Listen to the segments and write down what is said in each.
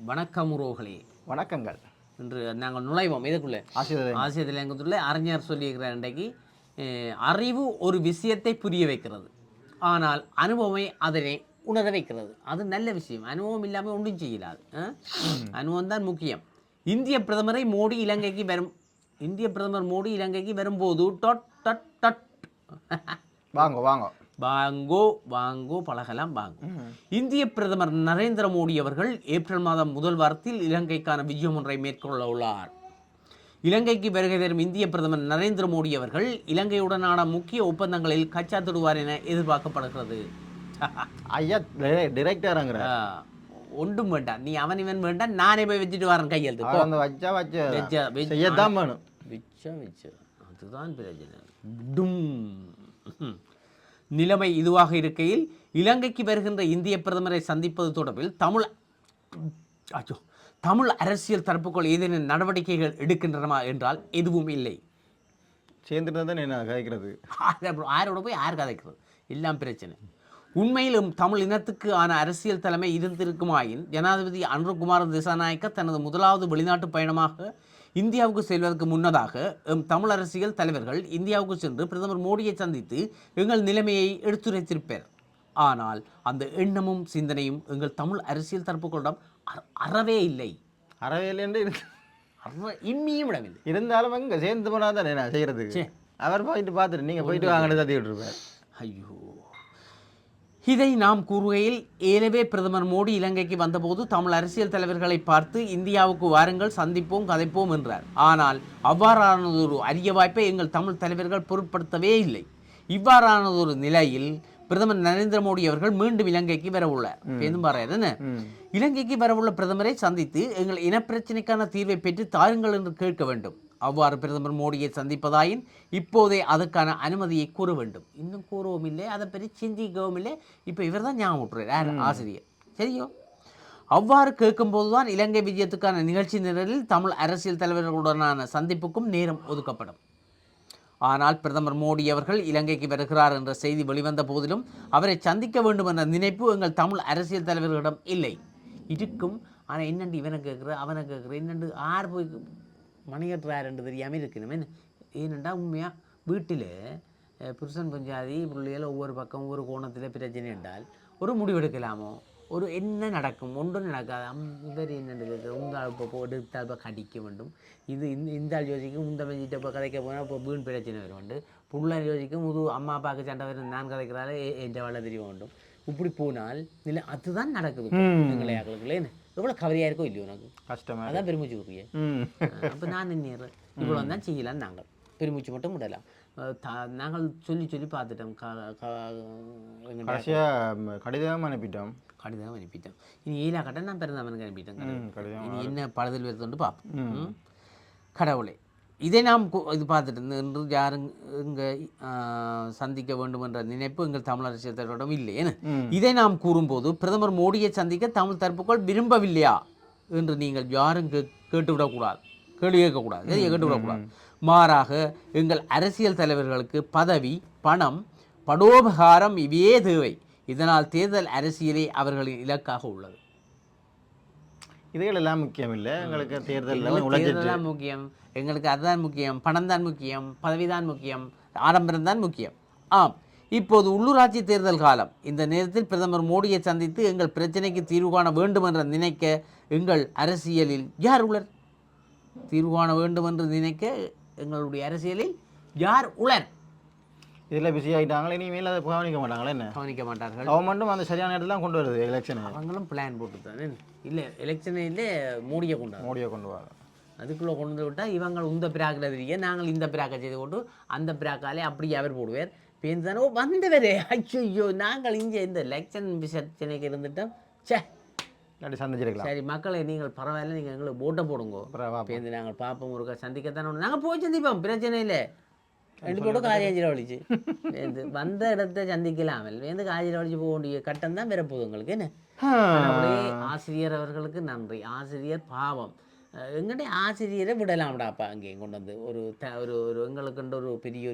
வணக்கம் உறவுகளே. வணக்கங்கள். இன்று நாங்கள் நுழைவோம் இதுக்குள்ளே ஆசிய தலையங்கத்துள்ள அறிஞர் சொல்லியிருக்கிறார். இன்றைக்கு அறிவு ஒரு விஷயத்தை புரிய வைக்கிறது, ஆனால் அனுபவமே அதனை உணர வைக்கிறது. அது நல்ல விஷயம். அனுபவம் இல்லாமல் ஒன்றும் செய்யலாது. அனுபவம் தான் முக்கியம். இந்திய பிரதமர் மோடி இலங்கைக்கு வரும்போது வாங்க வாங்க வாங்கோ வாங்கோ பழகலாம் வாங்கோ. இந்திய பிரதமர் நரேந்திர மோடி அவர்கள் ஏப்ரல் மாதம் முதல் வாரத்தில் இலங்கைக்கான விஜயம் ஒன்றை மேற்கொள்ள உள்ளார். இலங்கைக்கு வருகை தரும் இந்திய பிரதமர் நரேந்திர மோடி அவர்கள் இலங்கையுடனான முக்கிய ஒப்பந்தங்களில் கச்சாத்திடுவார் என எதிர்பார்க்கப்படுகிறது. ஐயா டிரெக்டர்ங்கிற ஒன்றும் வேண்டாம், நீ அவன் இவன் வேண்டாம், நானே போய் வச்சுட்டு வரேன் கையெழுத்து. அதுதான் பிரச்சனை. நிலைமை இதுவாக இருக்கையில் இலங்கைக்கு வருகின்ற இந்திய பிரதமரை சந்திப்பது தொடர்பில் தமிழ் அரசியல் தரப்புகள் ஏதேனும் நடவடிக்கைகள் எடுக்கின்றன என்றால் எதுவும் இல்லை. சேர்ந்துட்டு என்ன கதைக்கிறது, யாரோட போய் யார் கதைக்கிறது, எல்லாம் பிரச்சனை. உண்மையிலும் தமிழ் இனத்துக்கு ஆன அரசியல் தலைமை இருந்திருக்குமாயின் ஜனாதிபதி அனுரகுமார திசாநாயக்க தனது முதலாவது வெளிநாட்டு பயணமாக இந்தியாவுக்கு செல்வதற்கு முன்னதாக தமிழ் அரசியல் தலைவர்கள் இந்தியாவுக்கு சென்று பிரதமர் மோடியை சந்தித்து எங்கள் நிலைமையை எடுத்துரைத்திருப்பார். ஆனால் அந்த எண்ணமும் சிந்தனையும் எங்கள் தமிழ் அரசியல் தரப்புகளிடம் அறவே இல்லை. இம்மியும் இடமில்லை. இருந்தாலும் அங்கே சேர்ந்து போனால் தான் என்ன செய்கிறது. அவர் போயிட்டு பார்த்துட்டு நீங்கள் போயிட்டு வாங்கிட்டு தத்தி விட்டுருப்பார். ஐயோ, இதை நாம் கூறுகையில் ஏலவே பிரதமர் மோடி இலங்கைக்கு வந்தபோது தமிழ் அரசியல் தலைவர்களை பார்த்து இந்தியாவுக்கு வாருங்கள், சந்திப்போம், கதைப்போம் என்றார். ஆனால் அவ்வாறானதொரு அரிய வாய்ப்பை எங்கள் தமிழ் தலைவர்கள் பொருட்படுத்தவே இல்லை. இவ்வாறானதொரு நிலையில் பிரதமர் நரேந்திர மோடி அவர்கள் மீண்டும் இலங்கைக்கு வரவுள்ளார். இலங்கைக்கு வரவுள்ள பிரதமரை சந்தித்து எங்கள் இனப்பிரச்சனைக்கான தீர்வை பெற்று தாருங்கள் என்று கேட்க வேண்டும். அவ்வாறு பிரதமர் மோடியை சந்திப்பதாயின் இப்போதே அதற்கான அனுமதியை கூற வேண்டும். இன்னும் கூறவும் இல்லை, அதை பற்றி சிந்திக்கவும் இல்லை. இப்போ இவர் தான் ஞாபகம் விட்டுறார், ஆசிரியர். சரியோ? அவ்வாறு கேட்கும்போது தான் இலங்கை விஜயத்துக்கான நிகழ்ச்சி நிரலில் தமிழ் அரசியல் தலைவர்களுடனான சந்திப்புக்கும் நேரம் ஒதுக்கப்படும். ஆனால் பிரதமர் மோடி அவர்கள் இலங்கைக்கு வருகிறார் என்ற செய்தி வெளிவந்த போதிலும் அவரை சந்திக்க வேண்டும் என்ற நினைப்பு எங்கள் தமிழ் அரசியல் தலைவர்களிடம் இல்லை. இருக்கும். ஆனால் என்னண்டு இவனை கேட்குற அவனை கேட்குற என்னண்டு ஆறு போய் மணிகட்டுறார் என்று தெரியாமல் இருக்கணுமே. ஏனெண்டா உண்மையாக வீட்டில் புருஷன் பஞ்சாதி பிள்ளைகள் ஒவ்வொரு பக்கம் ஒவ்வொரு கோணத்தில் பிரச்சனை என்றால் ஒரு முடிவெடுக்கலாமோ, ஒரு என்ன நடக்கும், ஒன்றும் நடக்காது. இவர் என்னென்று உந்தாள் இப்போ எடுத்தால் இப்போ கடிக்க வேண்டும், இது இந்த ஆள் யோசிக்கும், இந்த மஞ்சிட்ட இப்போ கதைக்க போனால் இப்போ வீண் பிரச்சனை வர வேண்டும், புள்ள யோசிக்கும் ஒரு அம்மா அப்பாவுக்கு சண்டை வரும், நான் கதைக்கிறால என் வாழ தெரிய வேண்டும். இப்படி போனால் இல்லை அதுதான் நடக்குது எங்களையாக்களுக்குள்ளே. எவ்வளோ கவலையாக இருக்கோ இல்லையோ உனக்கு கஷ்டமாக அதான் பெருமூச்சு விட்றியே. அப்போ நான் நின்று இவ்வளோ தான் செய்யலாம். நாங்கள் பெருமூச்சு மட்டும் விடலாம். நாங்கள் சொல்லி சொல்லி பார்த்துட்டோம். கடிதம் அனுப்பிட்டோம். இனி 7 கட்டம் நான் பிறந்தவனுக்கு அனுப்பிட்டேன். இனி என்ன பழுதல் வருதுன்னு பார்ப்போம். கடவுளே, இதை நாம் இது பார்த்துட்டு இன்று யாரும் இங்கே சந்திக்க வேண்டும் என்ற நினைப்பு எங்கள் தமிழ் அரசியல் தலைவரிடம் இல்லையே. இதை நாம் கூறும்போது பிரதமர் மோடியை சந்திக்க தமிழ் தரப்புகள் விரும்பவில்லையா என்று நீங்கள் யாரும் கேட்டுவிடக்கூடாது, கேள்வி கேட்கக்கூடாது, கேட்டுவிடக்கூடாது. மாறாக எங்கள் அரசியல் தலைவர்களுக்கு பதவி, பணம், படோபகாரம் இவையே தேவை. இதனால் தேர்தல் அரசியலே அவர்களின் இலக்காக உள்ளது. இதுகள் எல்லாம் முக்கியம் இல்லை எங்களுக்கு. தேர்தல் முக்கியம், எங்களுக்கு அதுதான் முக்கியம். பணம் தான் முக்கியம், பதவி தான் முக்கியம், ஆடம்பரம் தான் முக்கியம். ஆம், இப்போது உள்ளூராட்சி தேர்தல் காலம். இந்த நேரத்தில் பிரதமர் மோடியை சந்தித்து எங்கள் பிரச்சனைக்கு தீர்வு காண வேண்டும் என்று நினைக்க எங்கள் அரசியலில் யார் உளர்? தீர்வு காண வேண்டும் என்று நினைக்க எங்களுடைய அரசியலில் யார் உளர்? இதில் பிஸி ஆகிட்டாங்களே, இனிமேல் அதை கவனிக்க மாட்டாங்களே. என்ன கவனிக்க மாட்டார்கள்? கவர்மெண்ட்டும் அந்த சரியான இடத்துல தான் கொண்டு வருது எலெக்ஷனை. அவங்களும் பிளான் போட்டு தானே இல்லை எலெக்ஷனே இல்லை, மோடியை கொண்டு வர அதுக்குள்ளே கொண்டு வந்து விட்டால் இவங்க இந்த பிராக்கில் தெரிய நாங்கள் இந்த பிராக்கை செய்து போட்டு அந்த பிராக்காலே அப்படியே அவர் போடுவார். பேருந்தானோ வந்தவரே ஐயோ நாங்கள் இங்கே இந்த எலெக்ஷன் பிரச்சனைக்கு இருந்துட்டோம். சே சந்திச்சிருக்கலாம். சரி மக்களை, நீங்கள் பரவாயில்ல, நீங்கள் எங்களுக்கு ஓட்டை போடுங்க. பேருந்து நாங்கள் பார்ப்போம், ஒருக்கா சந்திக்கத்தானே நாங்கள் போய் சந்திப்போம், பிரச்சனை இல்லை. ரெண்டு பேரும் காரியாஞ்சில் வலிச்சு வந்த இடத்த சந்திக்கலாமல் வேந்து காய்ச்சல் வலிச்சு போக வேண்டிய கட்டம் தான் வரப்போகுது உங்களுக்கு. என்ன ஆசிரியர் அவர்களுக்கு நன்றி. ஆசிரியர் பாவம், எங்கிட்ட ஆசிரியரை விடலாம்டாப்பா அங்கேயும் கொண்டு வந்து ஒரு ஒரு எங்களுக்குன்ற ஒரு பெரிய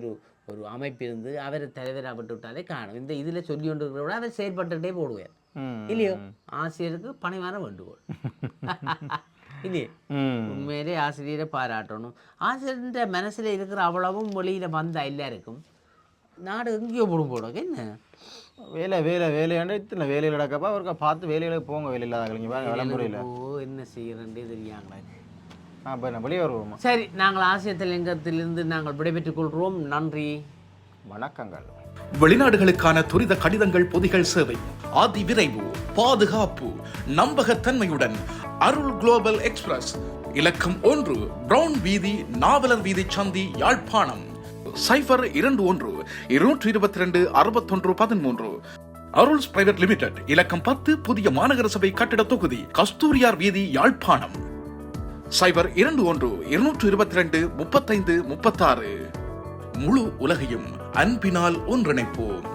ஒரு அமைப்பு இருந்து அவரை தலைவராக விட்டு விட்டாலே காணும். இந்த இதில் சொல்லி கொண்டு இருக்கிற விட அவர் செயல்பட்டுகிட்டே போடுவார். இல்லையோ ஆசிரியருக்கு பணிவான வேண்டுகோள். இல்லையே உண்மையிலே ஆசிரியரை பாராட்டணும். ஆசிரியர் மனசில் இருக்கிற அவ்வளவும் வெளியில் வந்த எல்லாருக்கும் நாடு எங்கேயோ போடும் என்ன வேலை வேலை வேலையாண்டு இத்தனை வேலையில் நடக்கப்பா அவருக்கு பார்த்து வேலையில் போங்க வேலை இல்லாத விளம்புறையில் என்ன செய்யறே தெரியாங்களே. இப்போ நான் வெளியே வருவோமா? சரி, நாங்கள் ஆசிய தலையங்கத்திலிருந்து நாங்கள் விடைபெற்றுக் கொள்கிறோம். நன்றி, வணக்கங்கள். வெளிநாடுகளுக்கான துரித கடிதங்கள் பொதிகள் சேவை, அதி விரைவு, பாதுகாப்பு, நம்பகத்தன்மையுடன் அருள் குளோபல் எக்ஸ்பிரஸ், இலக்கம் 1, பிரவுன் வீதி, நாவலர் வீதி சந்தி, யாழ்ப்பாணம். 0121-222-6113. அருள்ஸ் பிரைவேட் லிமிடெட், இலக்கம் 10, புதிய மாநகர சபை கட்டிட தொகுதி, கஸ்தூரியார் வீதி, யாழ்ப்பாணம். 0121-222-3536. முழு உலகையும் அன்பினால் ஒன்றிணைப்போம்.